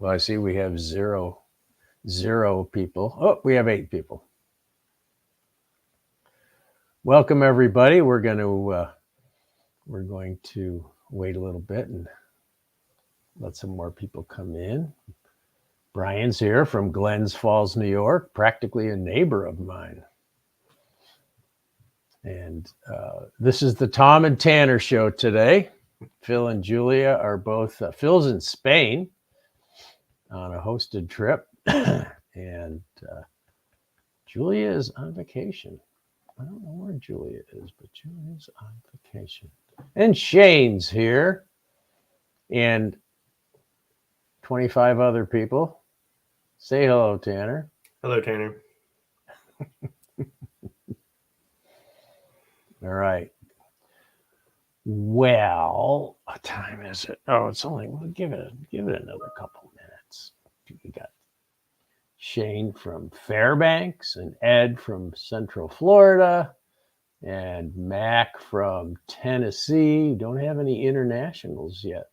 Well, I see we have zero people. Oh, we have 8 people. Welcome everybody. We're going to wait a little bit and let some more people come in. Brian's here from Glens Falls, New York, practically a neighbor of mine. And this is the Tom and Tanner show today. Phil and Julia are both, Phil's in Spain on a hosted trip, and Julia is on vacation. I don't know where Julia is, but Julia's on vacation. And Shane's here, and 25 other people. Say hello, Tanner. Hello, Tanner. All right. Well, what time is it? Oh, it's only, we'll give it another couple minutes. We got Shane from Fairbanks and Ed from Central Florida and Mac from Tennessee. Don't have any internationals yet.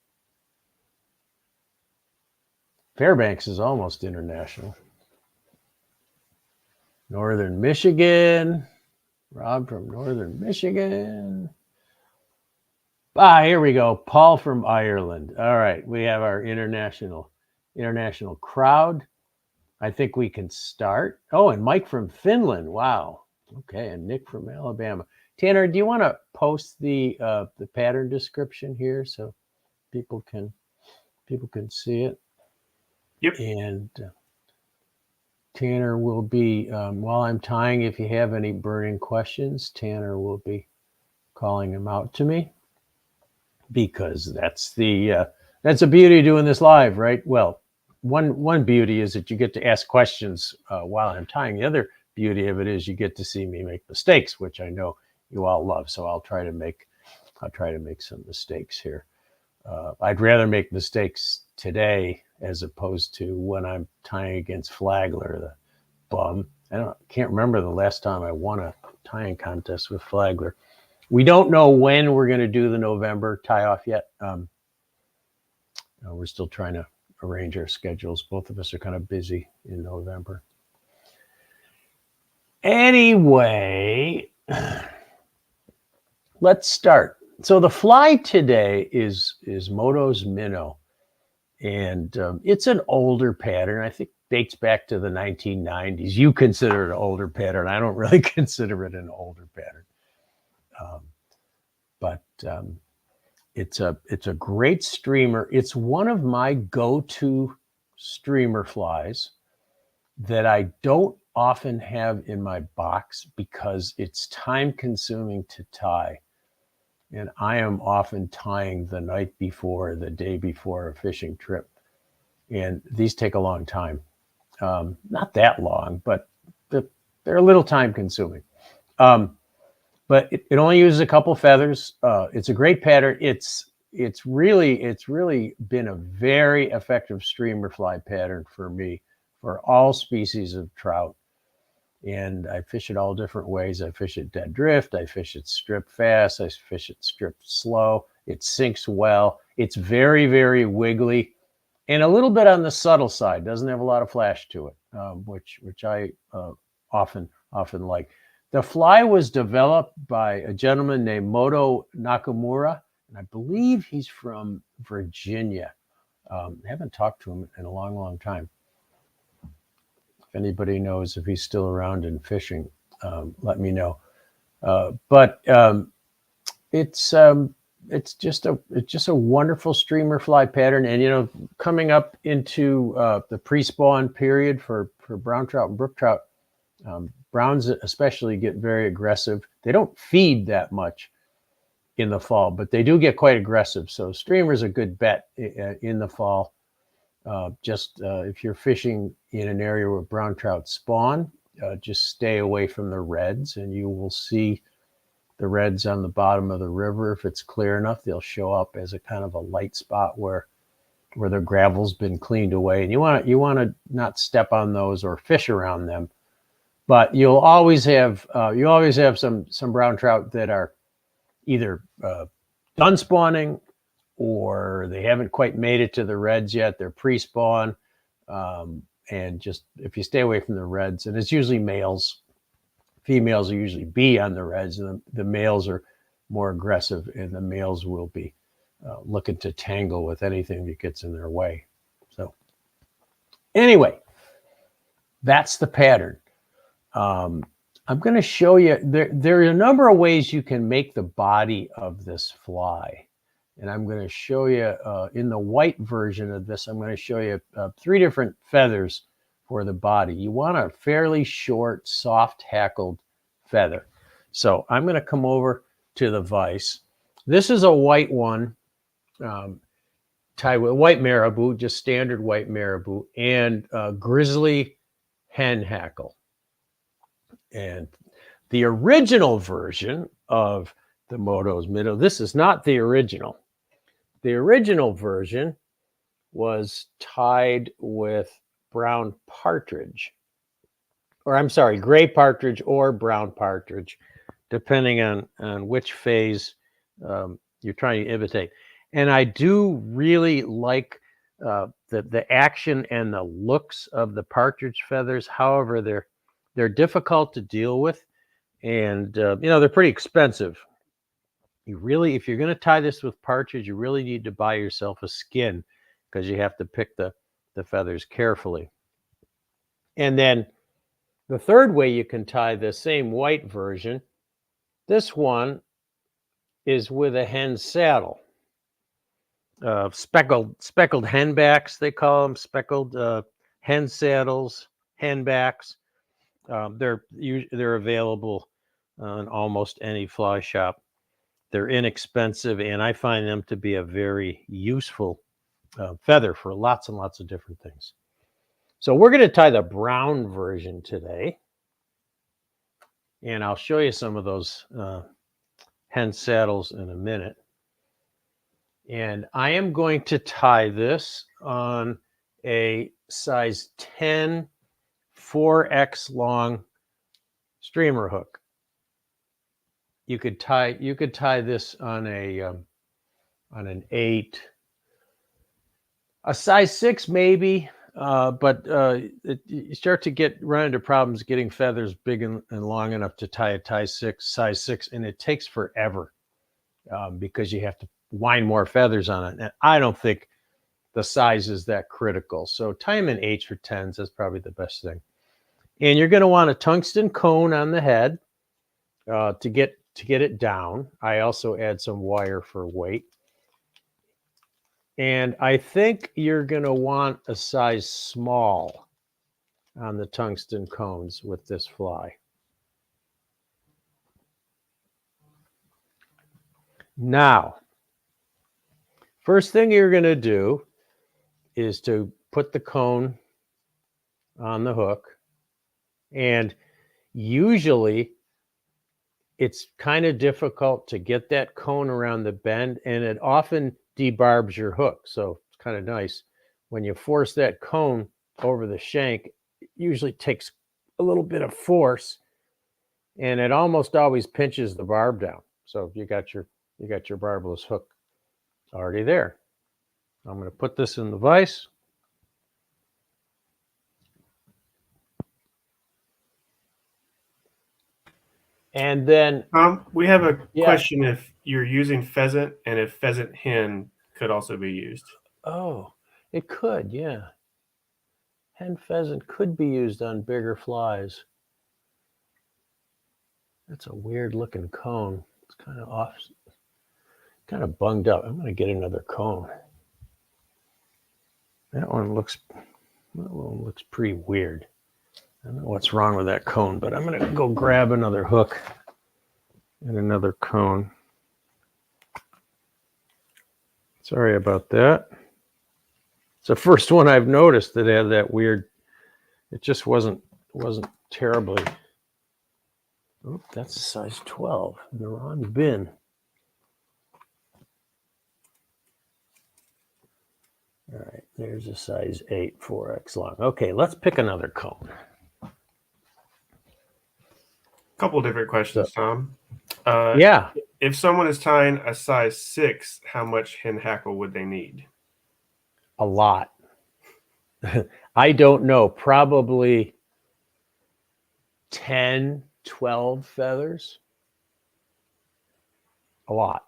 Fairbanks is almost international. Northern Michigan. Rob from Northern Michigan. Here we go. Paul from Ireland. All right, we have our international crowd. I think we can start. Oh, and Mike from Finland. Wow. Okay, and Nick from Alabama. Tanner, do you want to post the pattern description here so people can see it? Yep. And Tanner will be, while I'm tying, if you have any burning questions, Tanner will be calling them out to me, because that's the beauty of doing this live, right? Well, one beauty is that you get to ask questions while I'm tying. The other beauty of it is you get to see me make mistakes, which I know you all love. So I'll try to make some mistakes here. I'd rather make mistakes today as opposed to when I'm tying against Flagler, the bum. I can't remember the last time I won a tying contest with Flagler. We don't know when we're going to do the November tie-off yet. We're still trying to arrange our schedules. Both of us are kind of busy in November. Anyway, let's start. So the fly today is Moto's Minnow. And it's an older pattern. I think dates back to the 1990s. You consider it an older pattern. I don't really consider it an older pattern. But it's a great streamer. It's one of my go-to streamer flies that I don't often have in my box because it's time-consuming to tie. And I am often tying the night before, the day before a fishing trip. And these take a long time. Not that long, but they're a little time consuming. But it only uses a couple feathers. It's a great pattern. It's really been a very effective streamer fly pattern for me for all species of trout. And I fish it all different ways. I fish it dead drift. I fish it strip fast. I fish it strip slow. It sinks well. It's very, very wiggly and a little bit on the subtle side. Doesn't have a lot of flash to it, which I often like. The fly was developed by a gentleman named Moto Nakamura, and I believe he's from Virginia. I haven't talked to him in a long, long time. If anybody knows if he's still around in fishing, let me know. But it's just a wonderful streamer fly pattern. And coming up into the pre-spawn period for brown trout and brook trout, browns especially get very aggressive. They don't feed that much in the fall, but they do get quite aggressive. So streamer's a good bet in the fall. If you're fishing in an area where brown trout spawn, just stay away from the reds, and you will see the reds on the bottom of the river. If it's clear enough, they'll show up as a kind of a light spot where the gravel's been cleaned away, and you want to not step on those or fish around them. But you'll always have some brown trout that are either done spawning, or they haven't quite made it to the reds yet. They're pre-spawn. And just if you stay away from the reds, and it's usually males, females are usually B on the reds, and the males are more aggressive, and the males will be looking to tangle with anything that gets in their way. So anyway, that's the pattern. I'm going to show you, there are a number of ways you can make the body of this fly. And I'm going to show you in the white version of this, I'm going to show you 3 different feathers for the body. You want a fairly short, soft hackled feather. So I'm going to come over to the vise. This is a white one, tied with white marabou, just standard white marabou, and grizzly hen hackle. And the original version of the Moto's Minnow, this is not the original. The original version was tied with brown partridge, or I'm sorry, gray partridge or brown partridge, depending on which phase you're trying to imitate. And I do really like the action and the looks of the partridge feathers. However, they're difficult to deal with, and they're pretty expensive. If you're going to tie this with partridge, you really need to buy yourself a skin, because you have to pick the feathers carefully. And then the third way you can tie the same white version, this one is with a hen saddle. Speckled hen backs, they call them, speckled hen saddles, hen backs. They're available in almost any fly shop. They're inexpensive, and I find them to be a very useful feather for lots and lots of different things. So we're going to tie the brown version today, and I'll show you some of those hen saddles in a minute. And I am going to tie this on a size 10 4x long streamer hook. You could tie this on an 8, a size 6 maybe, but you start to run into problems getting feathers big and long enough to tie a size 6, and it takes forever because you have to wind more feathers on it. And I don't think the size is that critical. So tie them in 8s or 10s. That's probably the best thing. And you're going to want a tungsten cone on the head to get it down. I also add some wire for weight. And I think you're going to want a size small on the tungsten cones with this fly. Now, first thing you're going to do is to put the cone on the hook. And usually it's kind of difficult to get that cone around the bend, and it often debarbs your hook. So it's kind of nice when you force that cone over the shank. It usually takes a little bit of force, and it almost always pinches the barb down. So you got your barbless hook already there. I'm going to put this in the vise. And then we have a question if you're using pheasant, and if pheasant hen could also be used. Oh, it could, yeah. Hen pheasant could be used on bigger flies. That's a weird looking cone. It's kind of off, kind of bunged up. I'm going to get another cone. That one looks pretty weird. I don't know what's wrong with that cone, but I'm going to go grab another hook and another cone. Sorry about that. It's the first one I've noticed that had that weird, it just wasn't terribly. Oh, that's a size 12 in the wrong bin. All right, there's a size 8 4x long. Okay, let's pick another cone. Couple different questions, Tom. Yeah. If someone is tying a size 6, how much hen hackle would they need? A lot. I don't know, probably 10, 12 feathers. A lot.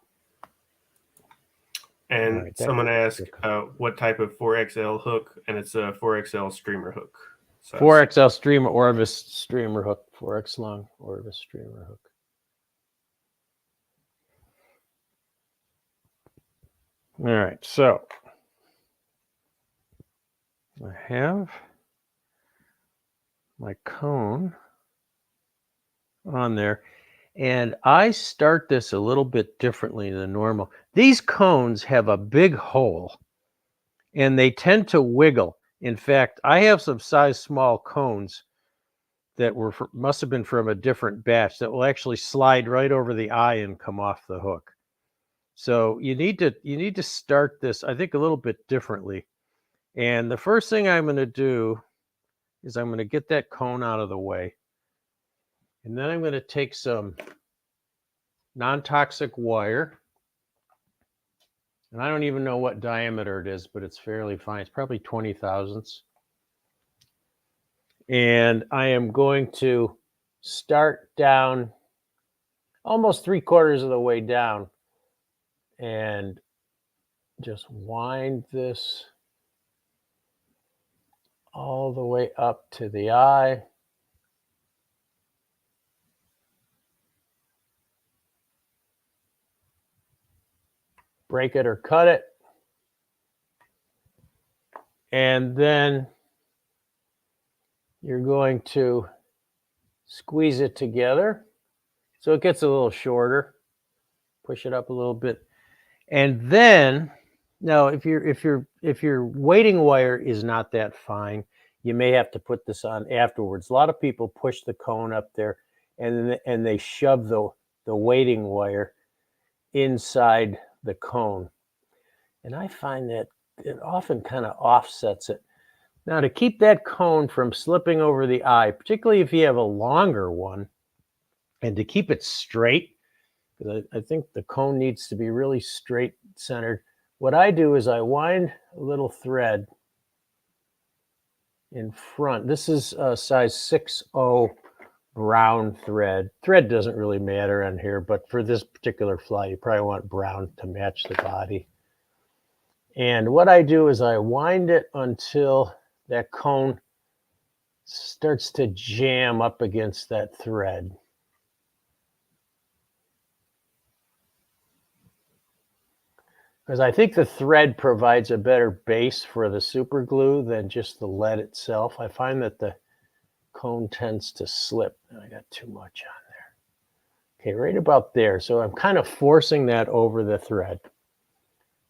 And right, someone asked what type of 4XL hook, and it's a 4XL streamer hook. 4XL streamer Orvis streamer hook, 4X long Orvis streamer hook. All right, so I have my cone on there, and I start this a little bit differently than normal. These cones have a big hole, and they tend to wiggle. In fact, I have some size small cones that must have been from a different batch that will actually slide right over the eye and come off the hook. So you need to start this, I think, a little bit differently. And the first thing I'm going to do is I'm going to get that cone out of the way. And then I'm going to take some non-toxic wire. And I don't even know what diameter it is, but it's fairly fine. It's probably 20 thousandths. And I am going to start down almost 3/4 of the way down and just wind this all the way up to the eye. Break it or cut it. And then you're going to squeeze it together so it gets a little shorter. Push it up a little bit. And then, now if your weighting wire is not that fine, you may have to put this on afterwards. A lot of people push the cone up there and they shove the weighting wire inside the cone. And I find that it often kind of offsets it. Now, to keep that cone from slipping over the eye, particularly if you have a longer one, and to keep it straight, because I think the cone needs to be really straight centered, what I do is I wind a little thread in front. This is a size 6/0 brown thread. Thread doesn't really matter on here, but for this particular fly, you probably want brown to match the body. And what I do is I wind it until that cone starts to jam up against that thread. Because I think the thread provides a better base for the super glue than just the lead itself. I find that the cone tends to slip. I got too much on there. Okay, right about there. So I'm kind of forcing that over the thread.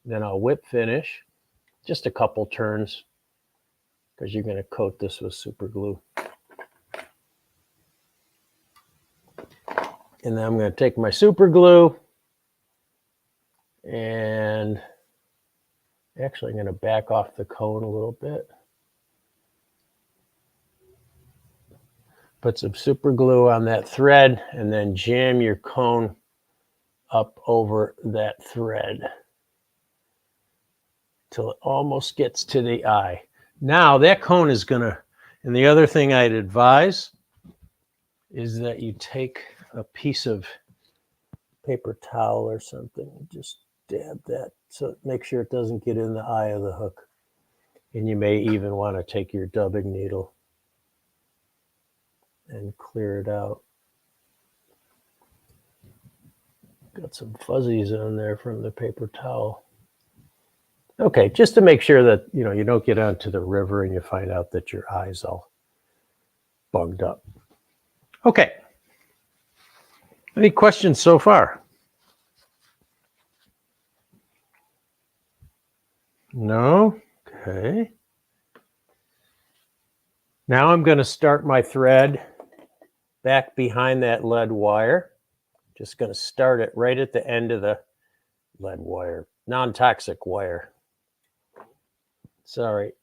Then I'll whip finish, just a couple turns, because you're going to coat this with super glue. And then I'm going to take my super glue and actually I'm going to back off the cone a little bit. Put some super glue on that thread and then jam your cone up over that thread till it almost gets to the eye. Now that cone is going to, and the other thing I'd advise is that you take a piece of paper towel or something and just dab that so make sure it doesn't get in the eye of the hook. And you may even want to take your dubbing needle and clear it out. Got some fuzzies on there from the paper towel. Okay, just to make sure that you don't get onto the river and you find out that your eye's all bugged up. Okay. Any questions so far? No? Okay. Now I'm going to start my thread back behind that lead wire. Just going to start it right at the end of the lead wire, non-toxic wire. Sorry,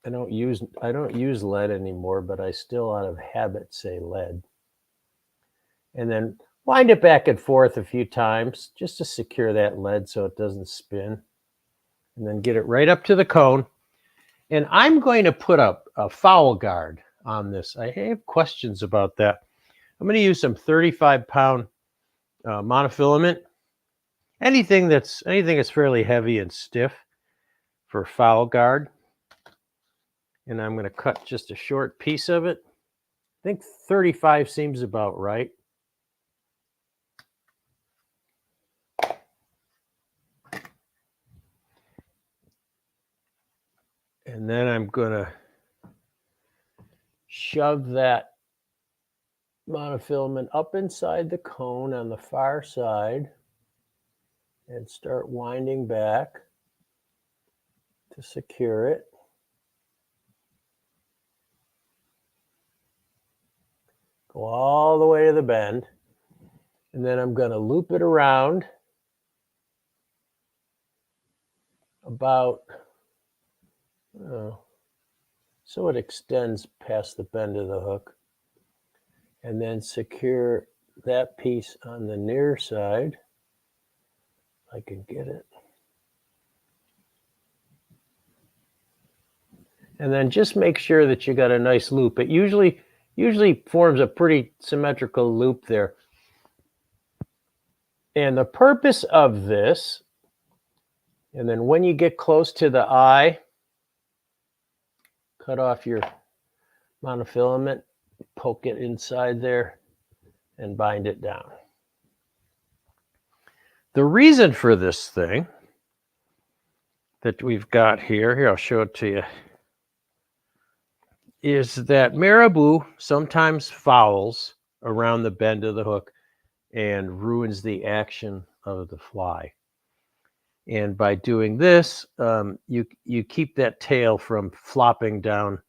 I don't use lead anymore, but I still out of habit say lead. And then wind it back and forth a few times just to secure that lead so it doesn't spin. And then get it right up to the cone. And I'm going to put a foul guard on this. I have questions about that. I'm going to use some 35-pound monofilament. Anything that's fairly heavy and stiff for foul guard. And I'm going to cut just a short piece of it. I think 35 seems about right. And then I'm going to shove that monofilament up inside the cone on the far side and start winding back to secure it. Go all the way to the bend. And then I'm going to loop it around about, so it extends past the bend of the hook. And then secure that piece on the near side. I can get it. And then just make sure that you got a nice loop. It usually forms a pretty symmetrical loop there. And the purpose of this, and then when you get close to the eye, cut off your monofilament, poke it inside there, and bind it down. The reason for this thing that we've got here, I'll show it to you, is that marabou sometimes fouls around the bend of the hook and ruins the action of the fly. And by doing this, you keep that tail from flopping down.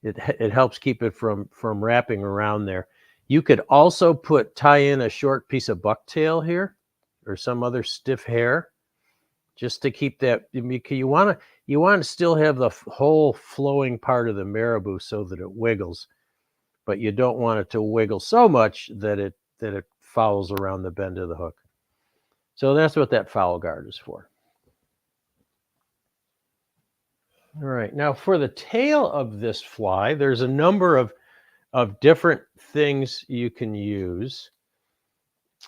It helps keep it from wrapping around there. You could also tie in a short piece of bucktail here or some other stiff hair just to keep that. You want to still have the whole flowing part of the marabou so that it wiggles, but you don't want it to wiggle so much that it fouls around the bend of the hook. So that's what that foul guard is for. All right, now for the tail of this fly, there's a number of different things you can use.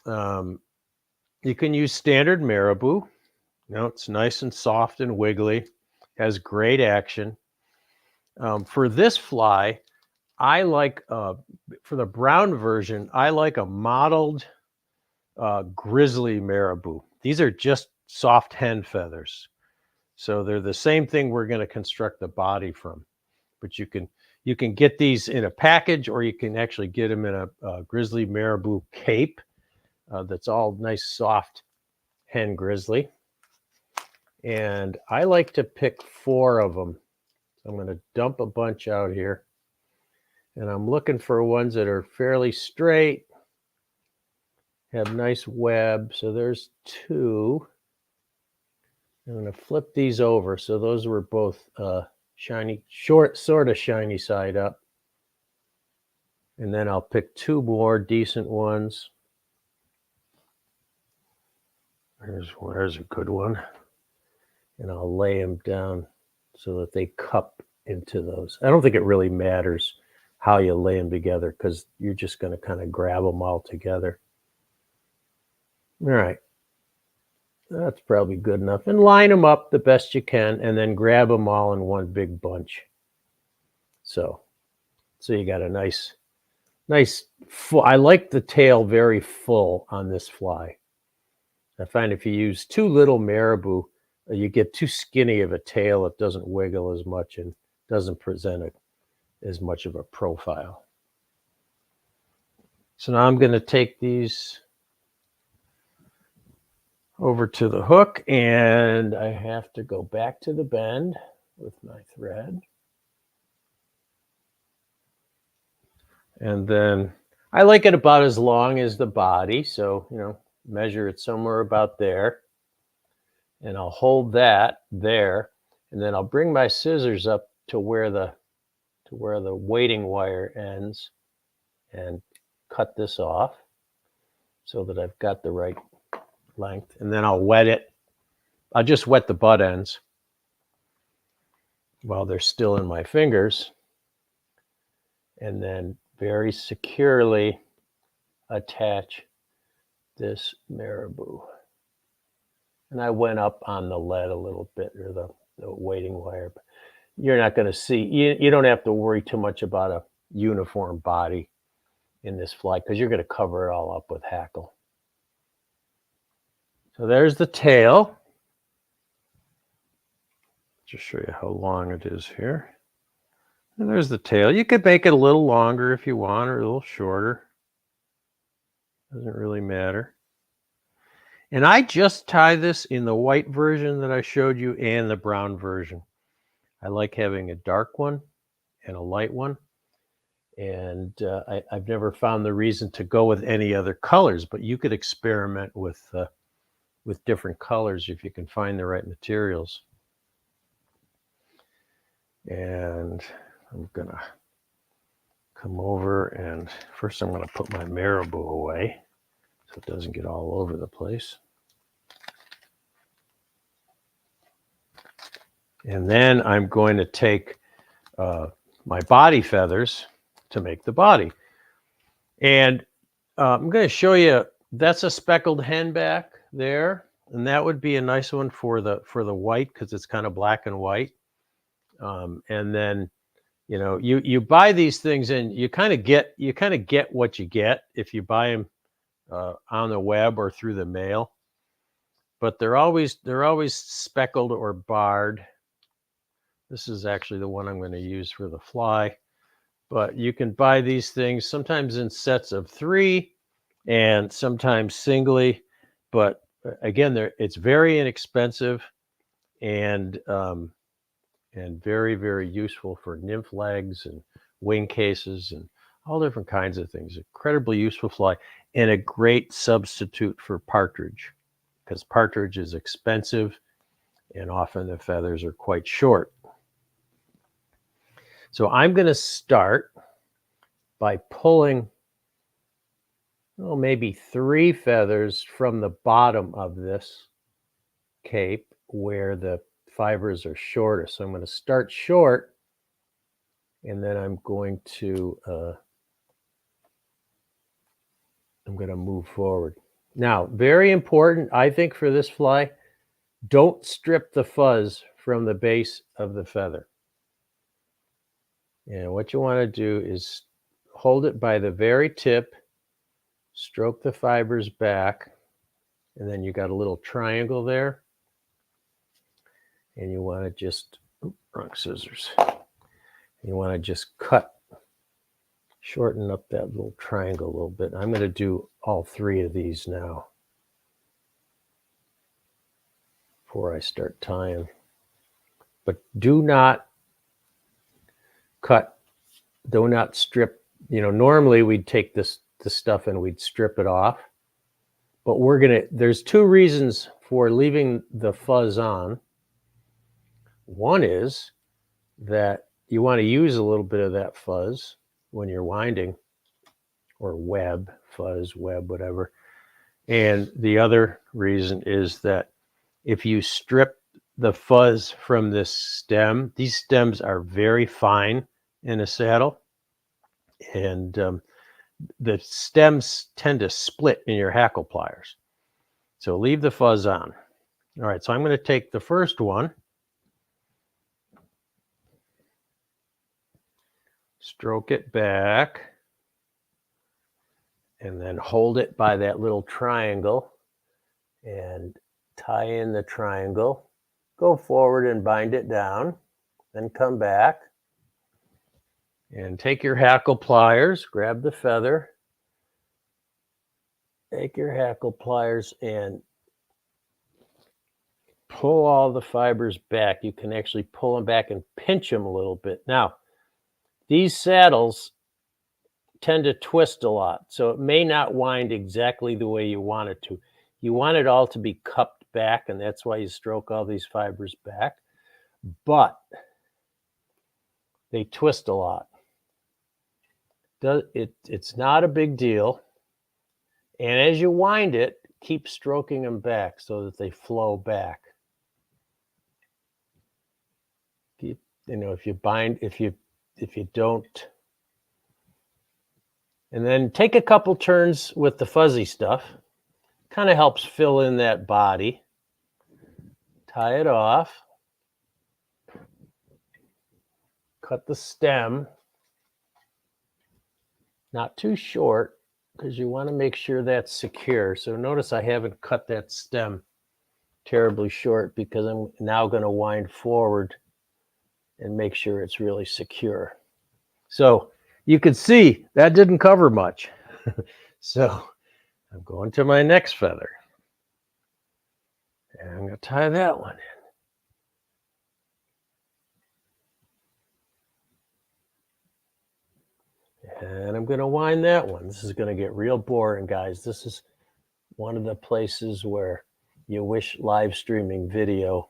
You can use standard marabou. It's nice and soft and wiggly, has great action. For this fly, I like, for the brown version, I like a mottled grizzly marabou. These are just soft hen feathers. So they're the same thing we're going to construct the body from. But you can get these in a package, or you can actually get them in a grizzly marabou cape that's all nice, soft hen grizzly. And I like to pick 4 of them. So I'm going to dump a bunch out here. And I'm looking for ones that are fairly straight, have nice web. So there's 2. I'm going to flip these over. So those were both shiny, sort of shiny side up. And then I'll pick 2 more decent ones. There's a good one. And I'll lay them down so that they cup into those. I don't think it really matters how you lay them together because you're just going to kind of grab them all together. All right. That's probably good enough. And line them up the best you can and then grab them all in one big bunch. So you got a nice full. I like the tail very full on this fly. I find if you use too little marabou, you get too skinny of a tail. It doesn't wiggle as much and doesn't present as much of a profile. So now I'm going to take these over to the hook, and I have to go back to the bend with my thread. And then I like it about as long as the body, so measure it somewhere about there. And I'll hold that there, and then I'll bring my scissors up to where the weighting wire ends and cut this off so that I've got the right length. And then I'll wet it. I'll just wet the butt ends. while they're still in my fingers, and then very securely attach this marabou. And I went up on the lead a little bit, or the weighting wire. But you're not going to see, you don't have to worry too much about a uniform body in this fly because you're going to cover it all up with hackle. So there's the tail. Just show you how long it is here. And there's the tail. You could make it a little longer if you want, or a little shorter. Doesn't really matter. And I just tie this in the white version that I showed you and the brown version. I like having a dark one and a light one. And I've never found the reason to go with any other colors, but you could experiment with different colors if you can find the right materials. And I'm gonna come over, and first I'm gonna put my marabou away so it doesn't get all over the place. And then I'm going to take my body feathers to make the body. And I'm going to show you, that's a speckled hen back there. And that would be a nice one for the white, because it's kind of black and white. And then, you know, you buy these things and you kind of get what you get if you buy them on the web or through the mail. But they're always speckled or barred. This is actually the one I'm going to use for the fly. But you can buy these things sometimes in sets of 3 and sometimes singly. But again, it's very inexpensive and very, very useful for nymph legs and wing cases and all different kinds of things. Incredibly useful fly and a great substitute for partridge, because partridge is expensive and often the feathers are quite short. So I'm going to start by pulling, maybe 3 feathers from the bottom of this cape where the fibers are shortest. So I'm going to start short, and then I'm going to move forward. Now, very important, I think, for this fly, don't strip the fuzz from the base of the feather. And what you want to do is hold it by the very tip, stroke the fibers back, and then you got a little triangle there. And you want to just, wrong scissors. You want to just shorten up that little triangle a little bit. I'm going to do all 3 of these now before I start tying. But do not strip. You know, normally we'd take this stuff and we'd strip it off. But there's 2 reasons for leaving the fuzz on. One is that you want to use a little bit of that fuzz when you're winding, or fuzz, whatever. And the other reason is that if you strip the fuzz from this stem, these stems are very fine in a saddle, and the stems tend to split in your hackle pliers. So leave the fuzz on. All right, so I'm going to take the first one, stroke it back, and then hold it by that little triangle and tie in the triangle. Go forward and bind it down, then come back and take your hackle pliers, grab the feather, take your hackle pliers and pull all the fibers back. You can actually pull them back and pinch them a little bit. Now, these saddles tend to twist a lot, so it may not wind exactly the way you want it to. You want it all to be cupped back, and that's why you stroke all these fibers back. But they twist a lot. It's not a big deal. And as you wind it, keep stroking them back so that they flow back. if you bind, if you don't, and then take a couple turns with the fuzzy stuff, kind of helps fill in that body. Tie it off. Cut the stem, not too short, because you want to make sure that's secure. So notice I haven't cut that stem terribly short because I'm now going to wind forward and make sure it's really secure. So you can see that didn't cover much. So I'm going to my next feather. And I'm going to tie that one in. And I'm going to wind that one. This is going to get real boring, guys. This is one of the places where you wish live streaming video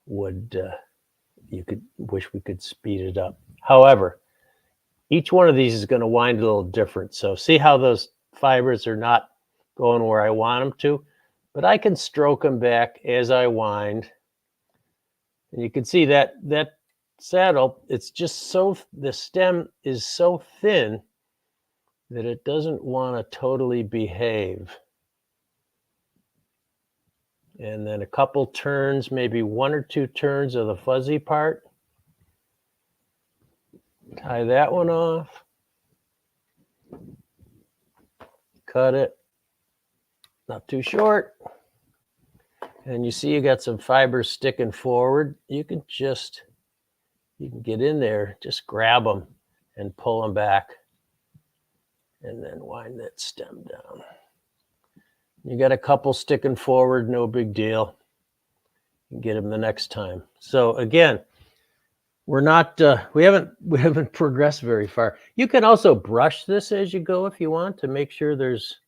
would, you could wish we could speed it up. However, each one of these is going to wind a little different. So see how those fibers are not going where I want them to, but I can stroke them back as I wind. And you can see that saddle, it's just so, the stem is so thin that it doesn't want to totally behave. And then a couple turns, maybe 1 or 2 turns of the fuzzy part. Tie that one off. Cut it. Not too short. And you see you got some fibers sticking forward. You can get in there, just grab them and pull them back. And then wind that stem down. You got a couple sticking forward, no big deal. You can get them the next time. So again, we're not, we haven't progressed very far. You can also brush this as you go if you want to make sure there's,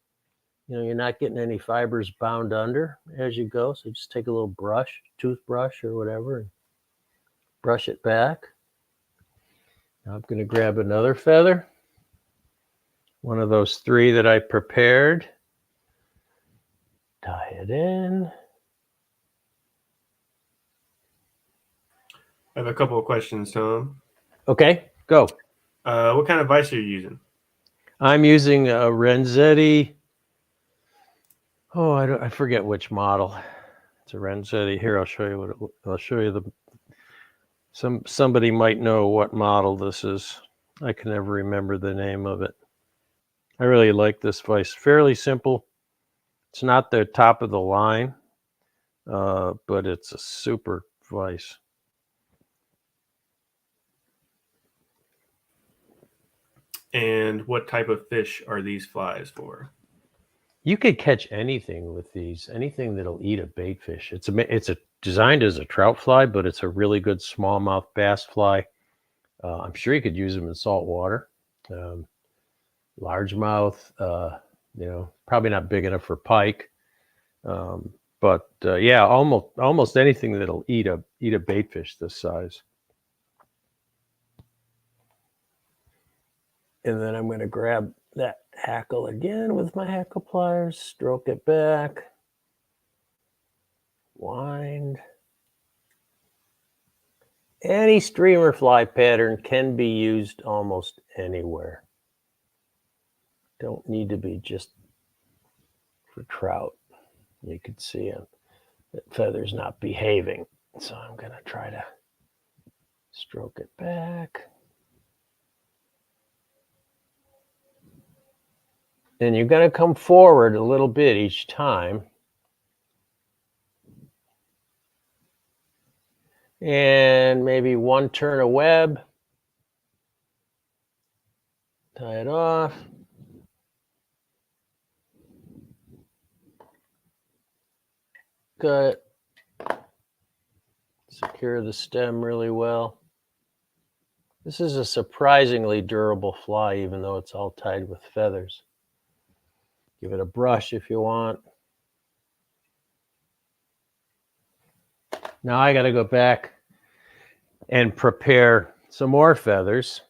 you're not getting any fibers bound under as you go. So just take a little brush, toothbrush or whatever, and brush it back. Now I'm going to grab another feather, one of those 3 that I prepared. Tie it in. I have a couple of questions, Tom. Okay, go. What kind of vise are you using? I'm using a Renzetti. Oh, I forget which model. It's a Renzetti. Here, I'll show you I'll show you somebody might know what model this is. I can never remember the name of it. I really like this vise. Fairly simple. It's not the top of the line, but it's a super vise. And what type of fish are these flies for? You could catch anything with these, anything that'll eat a bait fish. It's designed as a trout fly, but it's a really good smallmouth bass fly. I'm sure you could use them in salt water. Largemouth, probably not big enough for pike. But yeah, almost anything that'll eat a bait fish this size. And then I'm going to grab that hackle again with my hackle pliers, stroke it back, wind. Any streamer fly pattern can be used almost anywhere. Don't need to be just for trout. You can see that feather's not behaving. So I'm going to try to stroke it back. And you're going to come forward a little bit each time. And maybe 1 turn of web. Tie it off. Cut it. Secure the stem really well. This is a surprisingly durable fly, even though it's all tied with feathers. Give it a brush if you want. Now I got to go back and prepare some more feathers.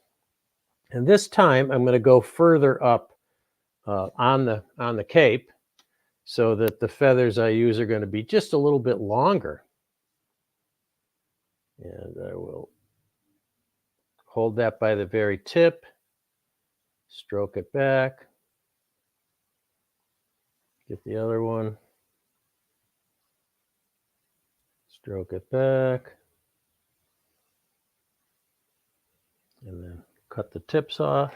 And this time I'm going to go further up on the cape so that the feathers I use are going to be just a little bit longer. And I will hold that by the very tip, stroke it back, get the other one, stroke it back, and then cut the tips off.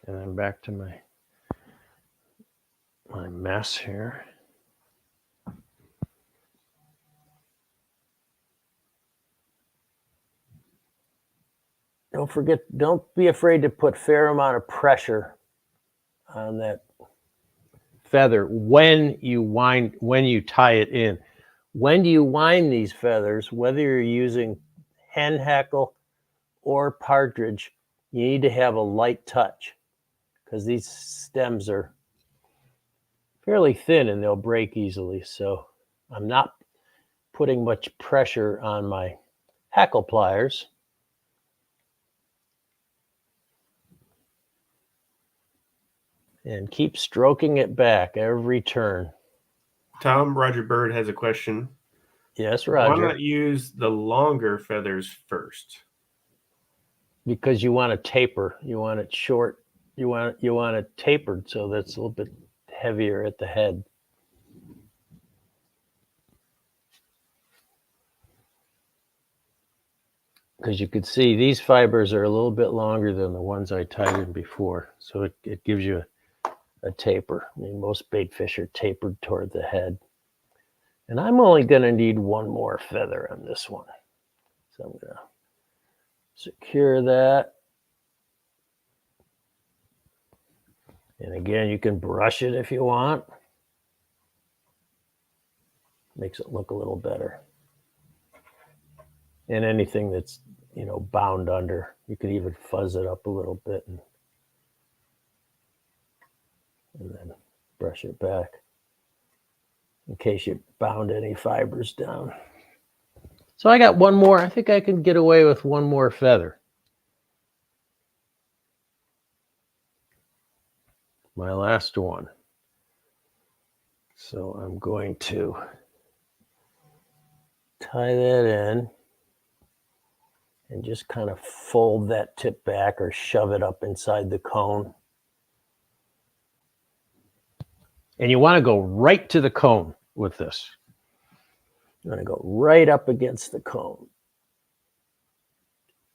And then back to my mess here. Don't forget, don't be afraid to put a fair amount of pressure on that feather when you tie it in. When you wind these feathers, whether you're using hen hackle or partridge, you need to have a light touch because these stems are fairly thin and they'll break easily. So I'm not putting much pressure on my hackle pliers. And keep stroking it back every turn. Tom, Roger Bird has a question. Yes, Roger. Why not use the longer feathers first? Because you want to taper. You want it short. You want it tapered so that's a little bit heavier at the head. Because you could see these fibers are a little bit longer than the ones I tied in before. So it gives you a taper. I mean, most bait fish are tapered toward the head. And I'm only going to need one more feather on this one. So I'm going to secure that. And again, you can brush it if you want. Makes it look a little better. And anything that's, bound under, you could even fuzz it up a little bit and then brush it back in case you bound any fibers down. So I got one more. I think I can get away with one more feather. My last one. So I'm going to tie that in and just kind of fold that tip back or shove it up inside the cone. And you want to go right to the cone with this. You want to go right up against the cone.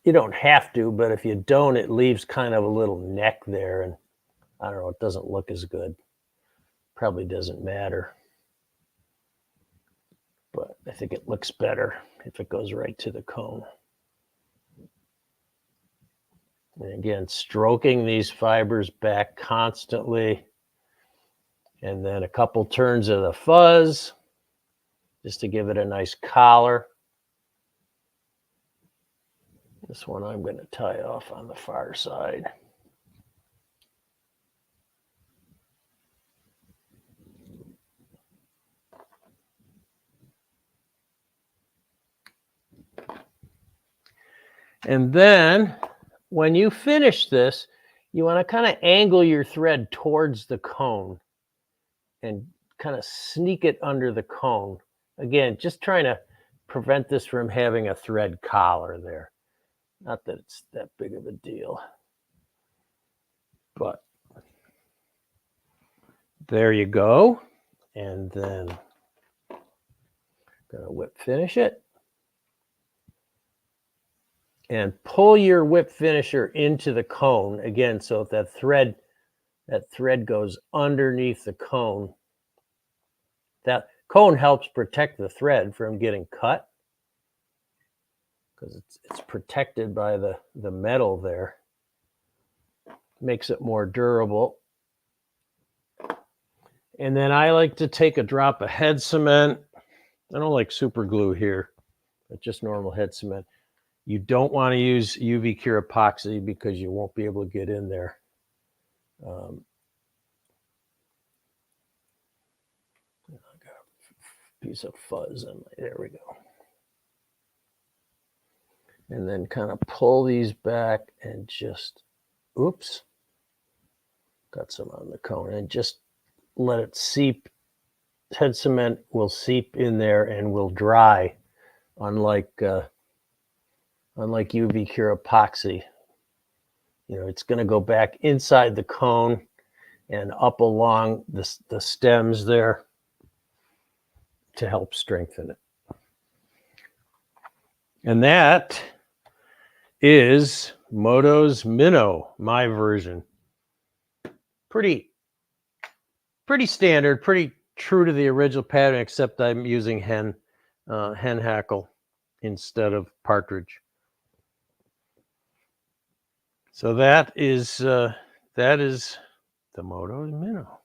You don't have to, but if you don't, it leaves kind of a little neck there. And I don't know, it doesn't look as good. Probably doesn't matter. But I think it looks better if it goes right to the cone. And again, stroking these fibers back constantly. And then a couple turns of the fuzz just to give it a nice collar. This one I'm going to tie off on the far side. And then when you finish this, you want to kind of angle your thread towards the cone and kind of sneak it under the cone. Again, just trying to prevent this from having a thread collar there. Not that it's that big of a deal. But there you go. And then I'm going to whip finish it. And pull your whip finisher into the cone again. So if that thread goes underneath the cone, that cone helps protect the thread from getting cut because it's protected by the metal there. Makes it more durable. And then I like to take a drop of head cement. I don't like super glue here, but just normal head cement. You don't want to use UV cure epoxy because you won't be able to get in there. I got a piece of fuzz in my, there we go. and then kind of pull these back and just, oops, got some on the cone, and just let it seep. Head cement will seep in there and will dry, unlike UV cure epoxy. You know, it's going to go back inside the cone and up along the stems there to help strengthen it. And that is Moto's Minnow, my version. Pretty standard, pretty true to the original pattern, except I'm using hen hackle instead of partridge. So that is the Moto's Minnow,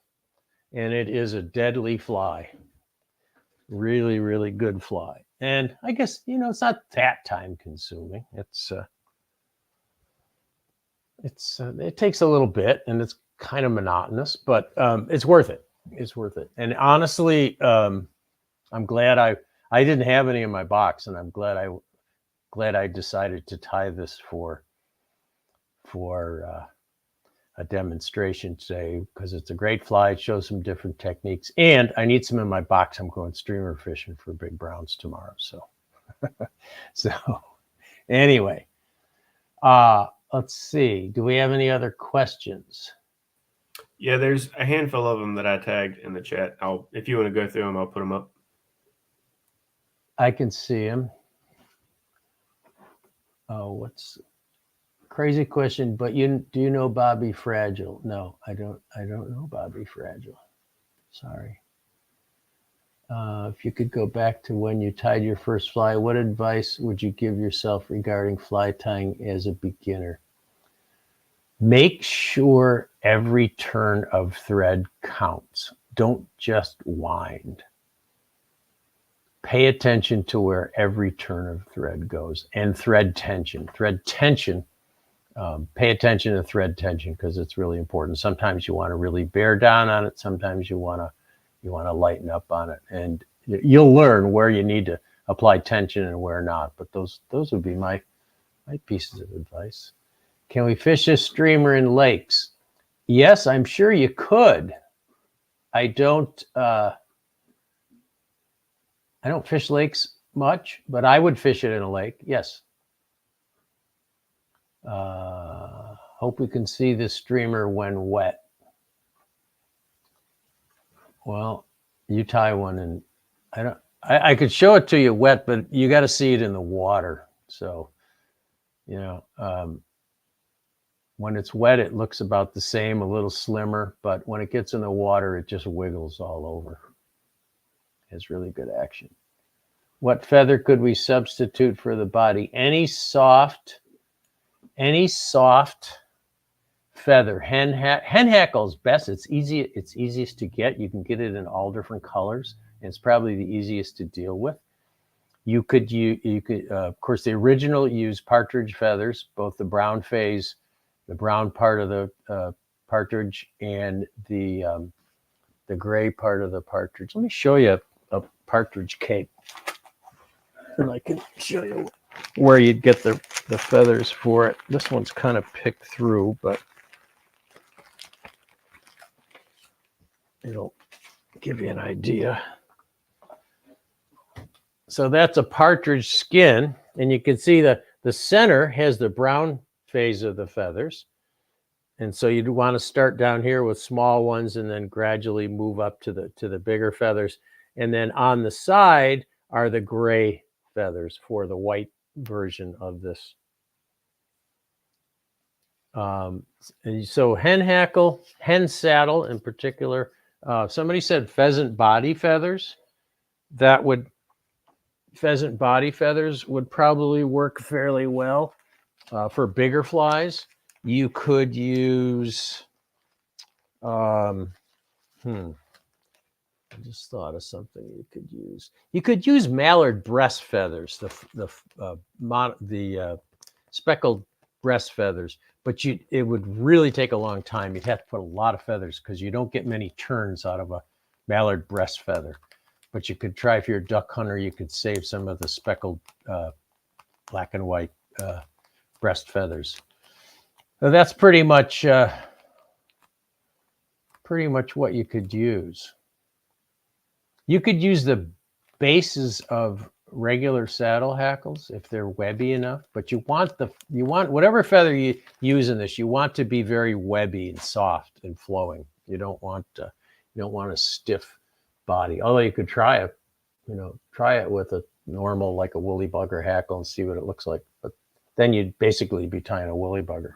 and it is a deadly fly. Really, really good fly. And I guess, you know, it's not that time consuming. It takes a little bit, and it's kind of monotonous, but it's worth it. It's worth it. And honestly, I'm glad I didn't have any in my box, and I'm glad I decided to tie this for a demonstration today, because it's a great fly. It shows some different techniques, and I need some in my box. I'm going streamer fishing for big browns tomorrow. So anyway, let's see. Do we have any other questions? Yeah, there's a handful of them that I tagged in the chat. If you want to go through them, I'll put them up. I can see them. Oh, what's crazy question? But do you know Bobby Fragile? No, I don't know Bobby Fragile. Sorry. If you could go back to when you tied your first fly, what advice would you give yourself regarding fly tying as a beginner? Make sure every turn of thread counts. Don't just wind. Pay attention to where every turn of thread goes, and thread tension. Pay attention to thread tension, because it's really important. Sometimes you want to really bear down on it. Sometimes you want to lighten up on it, and you'll learn where you need to apply tension and where not. But those would be my pieces of advice. Can we fish this streamer in lakes? Yes, I'm sure you could. I don't fish lakes much, but I would fish it in a lake. Yes. Hope we can see this streamer when wet. Well, you tie one, and I could show it to you wet, but you got to see it in the water. So, you know, when it's wet, it looks about the same, a little slimmer, but when it gets in the water, it just wiggles all over. It's really good action. What feather could we substitute for the body? Any soft feather. Hen hackle is best. It's easy. It's easiest to get. You can get it in all different colors, and it's probably the easiest to deal with. You could of course, the original used partridge feathers, both the brown phase, the brown part of the partridge, and the gray part of the partridge. Let me show you a partridge cape, and I can show you where you'd get the feathers for it. This one's kind of picked through, but it'll give you an idea. So that's a partridge skin, and you can see the center has the brown phase of the feathers. And so you'd want to start down here with small ones and then gradually move up to the bigger feathers. And then on the side are the gray feathers for the white version of this. And so hen hackle, hen saddle in particular. Somebody said pheasant body feathers. Pheasant body feathers would probably work fairly well for bigger flies. You could use, I just thought of something you could use. You could use mallard breast feathers, the speckled breast feathers, but it would really take a long time. You'd have to put a lot of feathers because you don't get many turns out of a mallard breast feather. But you could try, if you're a duck hunter, you could save some of the speckled black and white breast feathers. So that's pretty much what you could use. You could use the bases of regular saddle hackles if they're webby enough, but you want whatever feather you use in this, you want to be very webby and soft and flowing. You don't want a stiff body. Although you could try it with a normal, like a woolly bugger hackle, and see what it looks like. But then you'd basically be tying a woolly bugger.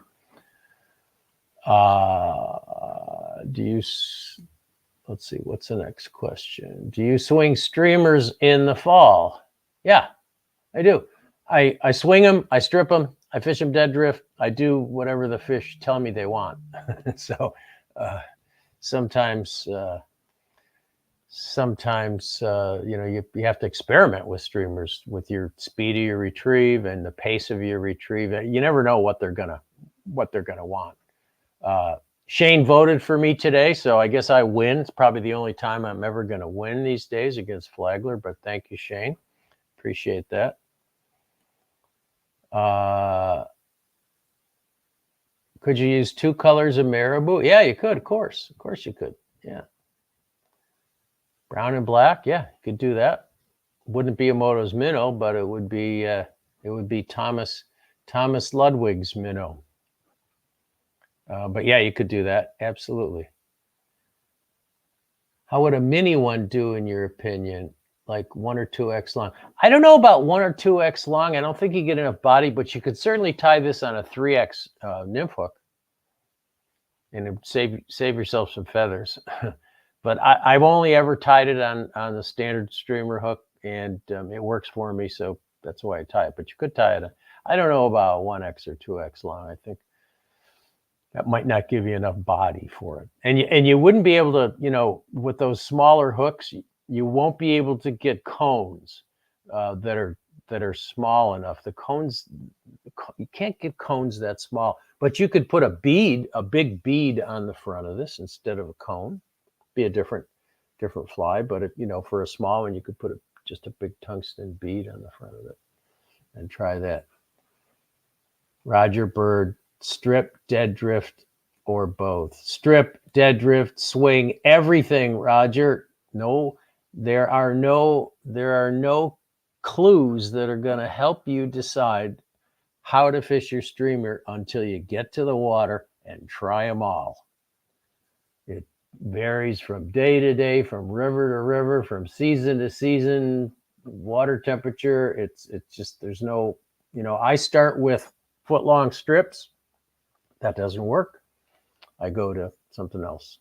Let's see, what's the next question? Do you swing streamers in the fall? Yeah, I do. I swing them, I strip them, I fish them dead drift. I do whatever the fish tell me they want. So sometimes you have to experiment with streamers with your speed of your retrieve and the pace of your retrieve. You never know what they're gonna want. Shane voted for me today, so I guess I win. It's probably the only time I'm ever going to win these days against Flagler, but thank you, Shane. Appreciate that. Could you use 2 colors of marabou? Yeah, you could, of course. Of course you could, yeah. Brown and black, yeah, you could do that. Wouldn't be a Moto's Minnow, but it would be Thomas Ludwig's Minnow. But yeah, you could do that. Absolutely. How would a mini one do in your opinion? Like 1 or 2x long? I don't know about 1 or 2x long. I don't think you get enough body, but you could certainly tie this on a 3x nymph hook and save yourself some feathers. But I've only ever tied it on the standard streamer hook, and it works for me, so that's why I tie it. But you could tie it. I don't know about 1x or 2x long. I think that might not give you enough body for it. And you wouldn't be able to, with those smaller hooks, you won't be able to get cones that are small enough. The cones, you can't get cones that small, but you could put a big bead on the front of this instead of a cone. Be a different fly, but for a small one, you could put just a big tungsten bead on the front of it and try that. Roger Bird. Strip, dead drift, or both? Strip, dead drift, swing, everything, Roger. No, there are no clues that are going to help you decide how to fish your streamer until you get to the water and try them all. It varies from day to day, from river to river, from season to season, water temperature. It's just, there's no, I start with foot-long strips. That doesn't work. I go to something else.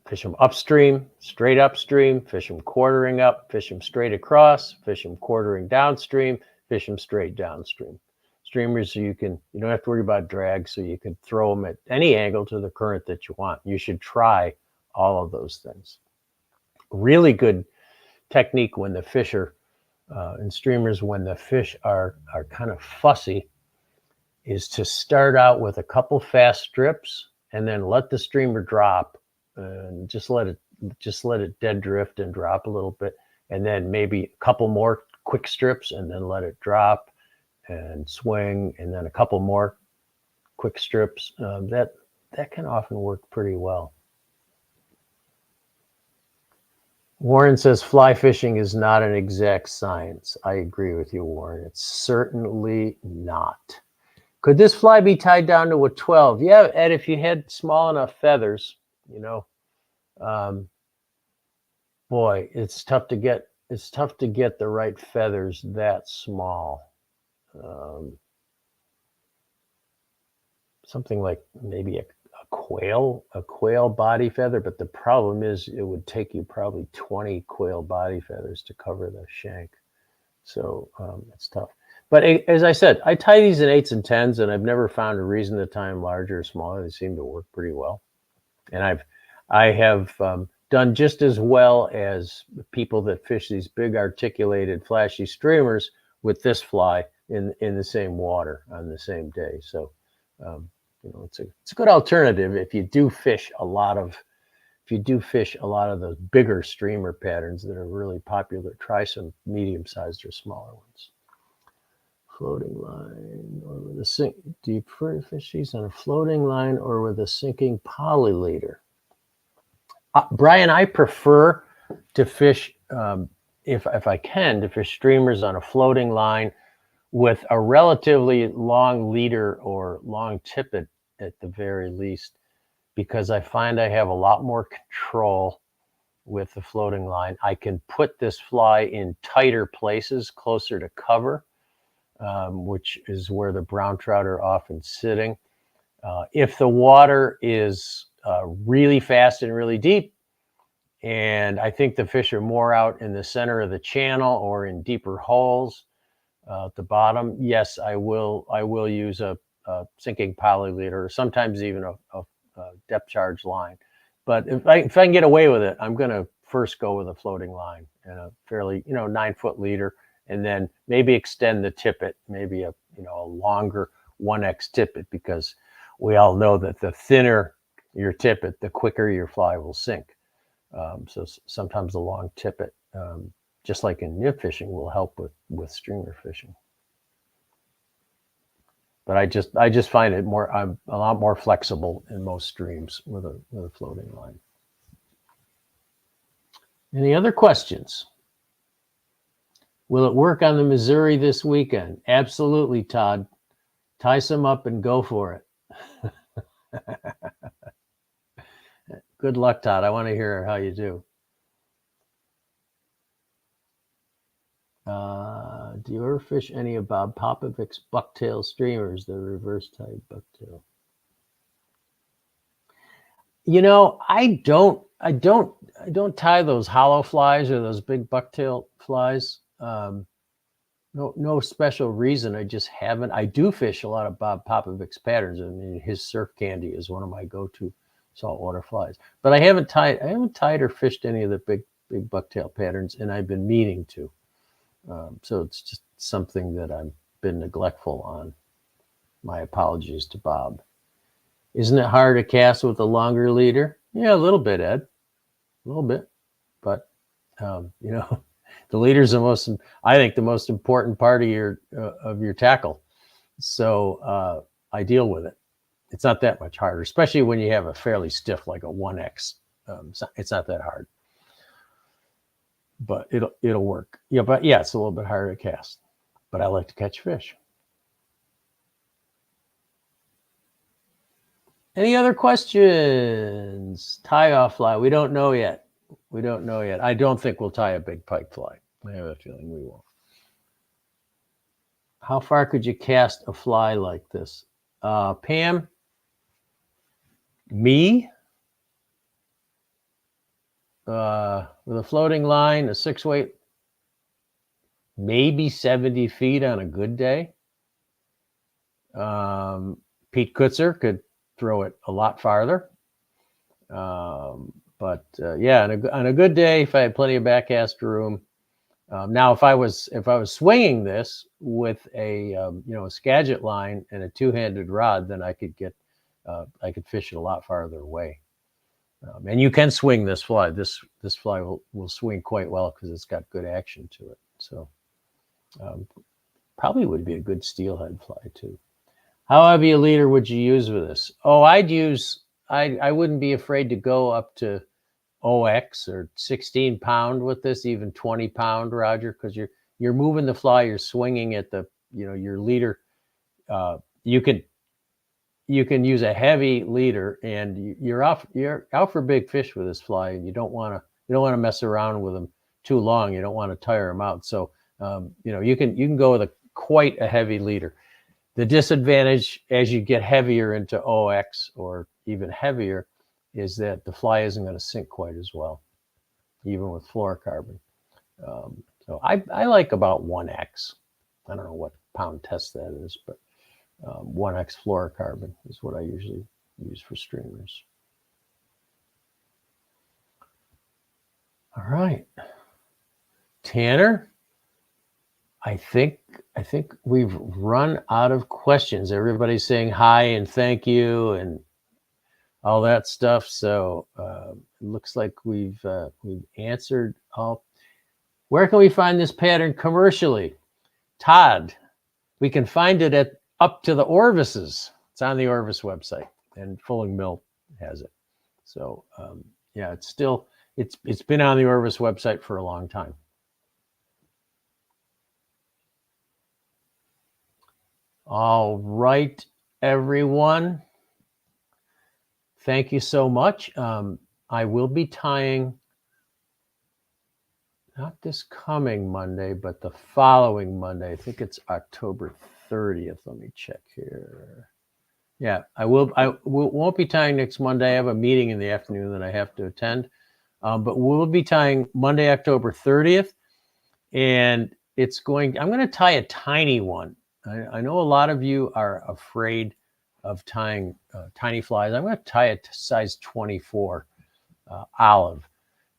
Fish them upstream, straight upstream, fish them quartering up, fish them straight across, fish them quartering downstream, fish them straight downstream. Streamers, you don't have to worry about drag, so you can throw them at any angle to the current that you want. You should try all of those things. Really good technique when the fish are, in streamers, when the fish are kind of fussy, is to start out with a couple fast strips and then let the streamer drop and just let it dead drift and drop a little bit, and then maybe a couple more quick strips and then let it drop and swing, and then a couple more quick strips. That can often work pretty well. Warren says fly fishing is not an exact science. I agree with you, Warren. It's certainly not. Could this fly be tied down to a 12? Yeah, Ed, if you had small enough feathers, boy, it's tough to get the right feathers that small. Something like maybe a quail body feather, but the problem is it would take you probably 20 quail body feathers to cover the shank. So it's tough. But as I said, I tie these in 8s and 10s, and I've never found a reason to tie them larger or smaller. They seem to work pretty well. And I have done just as well as people that fish these big articulated flashy streamers with this fly in the same water on the same day. So it's a good alternative if you do fish a lot of those bigger streamer patterns that are really popular. Try some medium-sized or smaller ones. Floating line or with a sink? Do you prefer to fish these on a floating line or with a sinking poly leader? Brian, I prefer to fish, if I can, to fish streamers on a floating line with a relatively long leader or long tippet at the very least, because I find I have a lot more control with the floating line. I can put this fly in tighter places, closer to cover, which is where the brown trout are often sitting. If the water is really fast and really deep, and I think the fish are more out in the center of the channel or in deeper holes at the bottom, yes, I will use a sinking poly leader, or sometimes even a depth charge line. But if I can get away with it, I'm going to first go with a floating line and a fairly 9-foot leader, and then maybe extend the tippet, maybe a longer 1X tippet, because we all know that the thinner your tippet, the quicker your fly will sink. So sometimes the long tippet, just like in nib fishing, will help with streamer fishing. But I just find it I'm a lot more flexible in most streams with a floating line. Any other questions? Will it work on the Missouri this weekend? Absolutely, Todd. Tie some up and go for it. Good luck, Todd. I want to hear how you do. Do you ever fish any of Bob Popovic's bucktail streamers, the reverse type bucktail? I don't tie those hollow flies or those big bucktail flies. No special reason. I just haven't. I do fish a lot of Bob Popovic's patterns. I mean, his surf candy is one of my go-to saltwater flies. But I haven't tied or fished any of the big bucktail patterns, and I've been meaning to. So it's just something that I've been neglectful on. My apologies to Bob. Isn't it hard to cast with a longer leader? Yeah, a little bit, Ed. A little bit. But, the leader's I think the most important part of your tackle. So I deal with it. It's not that much harder, especially when you have a fairly stiff, like a 1X. It's not that hard. But it'll work. Yeah, but yeah, it's a little bit harder to cast. But I like to catch fish. Any other questions? Tie off fly. We don't know yet. I don't think we'll tie a big pike fly. I have a feeling we won't. How far could you cast a fly like this? Pam? Me? With a floating line, a 6-weight, maybe 70 feet on a good day. Pete Kutzer could throw it a lot farther. But yeah, on a good day, if I had plenty of backcast room. Now, if I was swinging this with a Skagit line and a 2-handed rod, then I could fish it a lot farther away. And you can swing this fly. This fly will swing quite well because it's got good action to it. So probably would be a good steelhead fly too. How heavy a leader would you use with this? Oh, I wouldn't be afraid to go up to OX or 16 pound with this, even 20 pound, Roger, because you're moving the fly, you're swinging at your leader. You can use a heavy leader, and you're out for big fish with this fly, and you don't want to mess around with them too long. You don't want to tire them out. So you can go with quite a heavy leader. The disadvantage as you get heavier into OX or even heavier is that the fly isn't going to sink quite as well, even with fluorocarbon. So I like about 1X. I don't know what pound test that is, but 1X fluorocarbon is what I usually use for streamers. All right, Tanner, I think we've run out of questions. Everybody's saying hi and thank you and all that stuff. So it looks like we've answered all. Where can we find this pattern commercially? Todd, We can find it at Up to the Orvises. It's on the Orvis website, and Fulling Mill has it. So yeah, it's been on the Orvis website for a long time. All right, everyone. Thank you so much. I will be tying, not this coming Monday, but the following Monday. I think it's October 30th. Let me check here. Yeah, I won't be tying next Monday. I have a meeting in the afternoon that I have to attend. But we'll be tying Monday, October 30th. And I'm going to tie a tiny one. I know a lot of you are afraid of tying tiny flies. I'm going to tie a size 24 olive,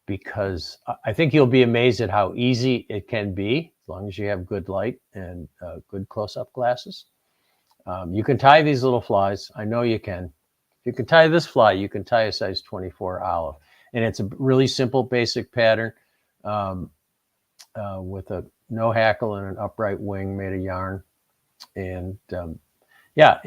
because I think you'll be amazed at how easy it can be as long as you have good light and good close-up glasses. You can tie these little flies. I know you can. If you can tie this fly, you can tie a size 24 olive. And it's a really simple, basic pattern with a no hackle and an upright wing made of yarn. And yeah,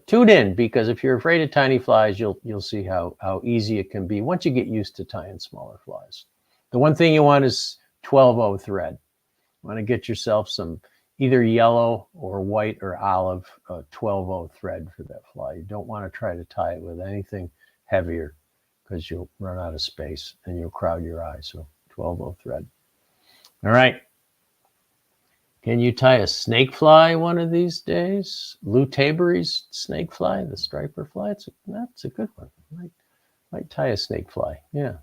tune in, because if you're afraid of tiny flies, you'll see how easy it can be once you get used to tying smaller flies. The one thing you want is 12-0 thread. You want to get yourself some either yellow or white or olive 12-0 thread for that fly. You don't want to try to tie it with anything heavier, because you'll run out of space and you'll crowd your eye. So 12-0 thread. All right. Can you tie a snake fly one of these days? Lou Tabery's snake fly, the striper fly. That's a good one. Might tie a snake fly. Yeah,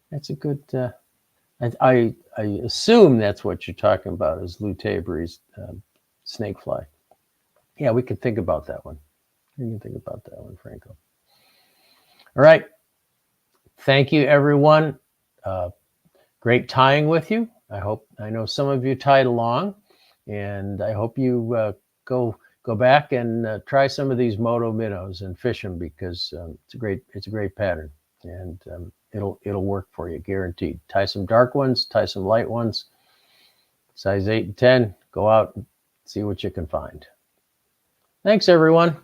that's a good. I assume that's what you're talking about, is Lou Tabery's snake fly. Yeah, we can think about that one. We can think about that one, Franco. All right. Thank you, everyone. Great tying with you. I know some of you tied along, and I hope you go back and try some of these Moto minnows and fish them, because it's a great pattern, and it'll work for you, guaranteed. Tie some dark ones, tie some light ones, size 8 and 10. Go out and see what you can find. Thanks, everyone.